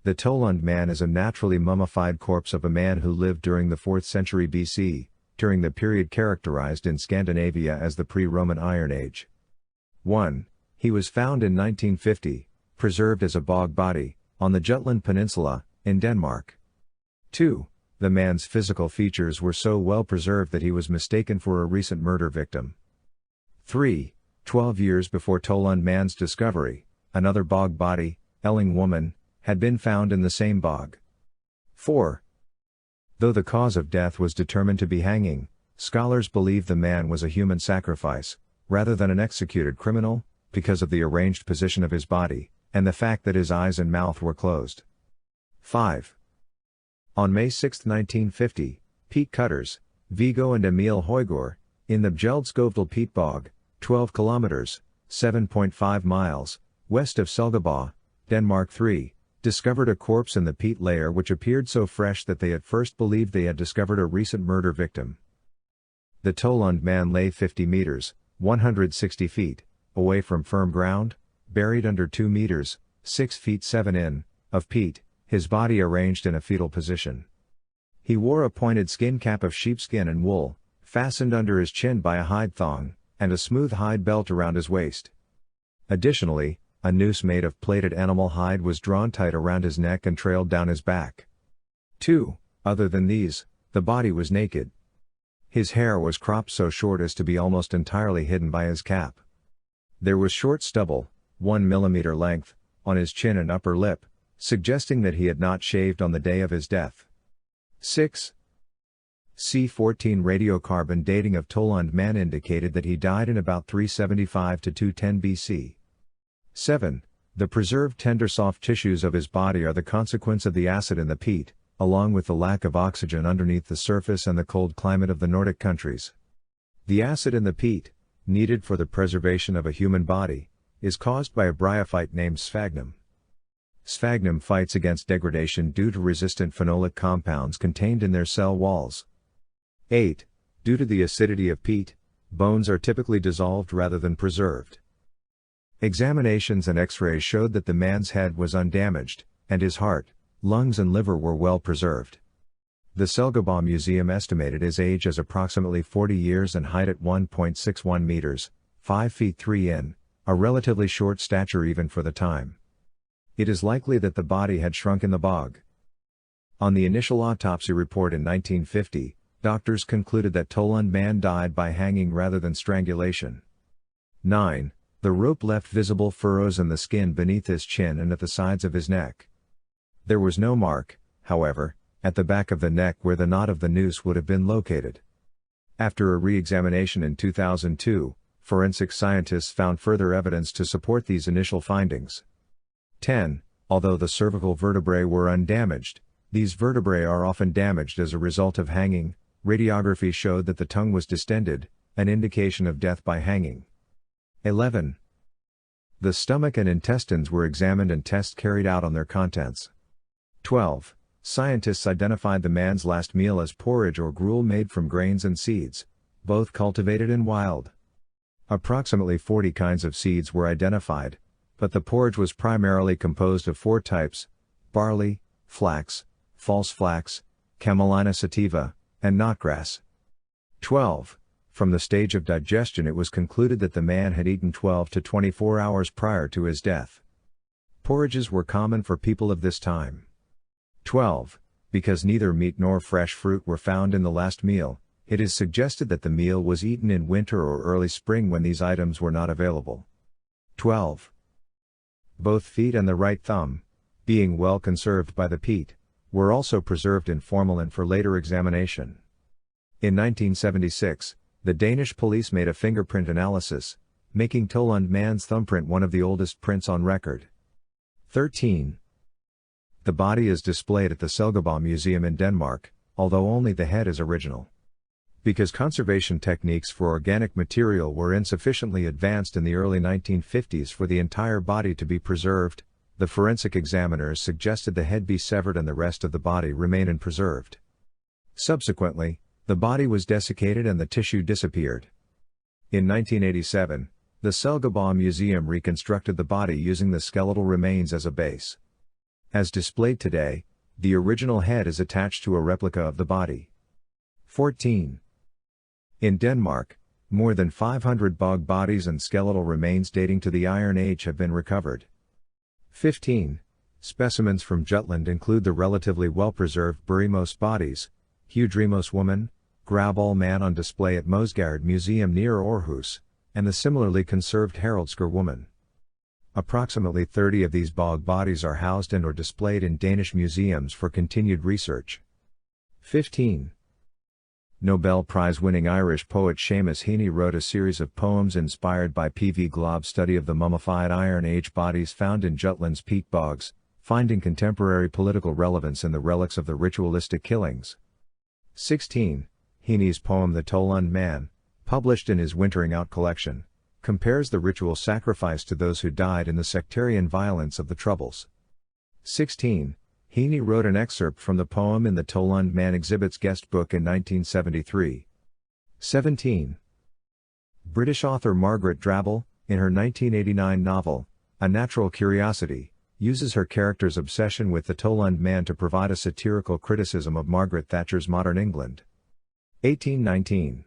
The Tollund Man is a naturally mummified corpse of a man who lived during the 4th century BC, during the period characterized in Scandinavia as the pre-Roman Iron Age. 1. He was found in 1950, preserved as a bog body, on the Jutland peninsula, in Denmark. 2. The man's physical features were so well preserved that he was mistaken for a recent murder victim. 3. 12 years before Tollund Man's discovery, another bog body, Elling Woman, had been found in the same bog. 4. Though the cause of death was determined to be hanging, scholars believe the man was a human sacrifice, rather than an executed criminal, because of the arranged position of his body, and the fact that his eyes and mouth were closed. 5. On May 6, 1950, peat cutters, Viggo and Emil Hojgaard, in the Bjældskovdal peat bog, 12 kilometers, 7.5 miles, west of Silkeborg, Denmark 3, discovered a corpse in the peat layer which appeared so fresh that they at first believed they had discovered a recent murder victim. The Tollund Man lay 50 meters, 160 feet, away from firm ground, buried under 2 meters, 6 feet 7 in, of peat, his body arranged in a fetal position. He wore a pointed skin cap of sheepskin and wool, fastened under his chin by a hide thong, and a smooth hide belt around his waist. Additionally, a noose made of plaited animal hide was drawn tight around his neck and trailed down his back. 2. Other than these, the body was naked. His hair was cropped so short as to be almost entirely hidden by his cap. There was short stubble, 1 millimeter length, on his chin and upper lip, suggesting that he had not shaved on the day of his death. 6. C14 radiocarbon dating of Tollund Man indicated that he died in about 375 to 210 BC. 7. The preserved tender soft tissues of his body are the consequence of the acid in the peat, along with the lack of oxygen underneath the surface and the cold climate of the Nordic countries. The acid in the peat, needed for the preservation of a human body, is caused by a bryophyte named sphagnum. Sphagnum fights against degradation due to resistant phenolic compounds contained in their cell walls. 8. Due to the acidity of peat, bones are typically dissolved rather than preserved. Examinations and X-rays showed that the man's head was undamaged, and his heart, lungs and liver were well preserved. The Silkeborg Museum estimated his age as approximately 40 years and height at 1.61 meters, 5 feet 3 in, a relatively short stature even for the time. It is likely that the body had shrunk in the bog. On the initial autopsy report in 1950, doctors concluded that Tollund Man died by hanging rather than strangulation. 9. The rope left visible furrows in the skin beneath his chin and at the sides of his neck. There was no mark, however, at the back of the neck where the knot of the noose would have been located. After a re-examination in 2002, forensic scientists found further evidence to support these initial findings. 10. Although the cervical vertebrae were undamaged, these vertebrae are often damaged as a result of hanging. Radiography showed that the tongue was distended, an indication of death by hanging. 11. The stomach and intestines were examined and tests carried out on their contents. 12. Scientists identified the man's last meal as porridge or gruel made from grains and seeds, both cultivated and wild. Approximately 40 kinds of seeds were identified, but the porridge was primarily composed of 4 types: barley, flax, false flax, camelina sativa, and knotgrass. 12. From the stage of digestion it was concluded that the man had eaten 12 to 24 hours prior to his death. Porridges were common for people of this time. 12. Because neither meat nor fresh fruit were found in the last meal, it is suggested that the meal was eaten in winter or early spring when these items were not available. 12. Both feet and the right thumb, being well conserved by the peat, were also preserved in formalin for later examination. In 1976, the Danish police made a fingerprint analysis, making Tollund Man's thumbprint one of the oldest prints on record. 13. The body is displayed at the Silkeborg Museum in Denmark, although only the head is original. Because conservation techniques for organic material were insufficiently advanced in the early 1950s for the entire body to be preserved, the forensic examiners suggested the head be severed and the rest of the body remain unpreserved. Subsequently, the body was desiccated and the tissue disappeared. In 1987, the Silkeborg Museum reconstructed the body using the skeletal remains as a base. As displayed today, the original head is attached to a replica of the body. 14. In Denmark, more than 500 bog bodies and skeletal remains dating to the Iron Age have been recovered. 15. Specimens from Jutland include the relatively well-preserved Burrimos bodies, Elling Woman, Tollund Man on display at Mosgaard Museum near Aarhus, and the similarly conserved Haraldsker Woman. Approximately 30 of these bog bodies are housed and/or displayed in Danish museums for continued research. 15. Nobel Prize-winning Irish poet Seamus Heaney wrote a series of poems inspired by P.V. Glob's study of the mummified Iron Age bodies found in Jutland's peat bogs, finding contemporary political relevance in the relics of the ritualistic killings. 16. Heaney's poem The Tollund Man, published in his Wintering Out collection, compares the ritual sacrifice to those who died in the sectarian violence of the Troubles. 16. Heaney wrote an excerpt from the poem in the Tollund Man exhibit's guest book in 1973. 17. British author Margaret Drabble, in her 1989 novel, A Natural Curiosity, uses her character's obsession with the Tollund Man to provide a satirical criticism of Margaret Thatcher's modern England. 1819.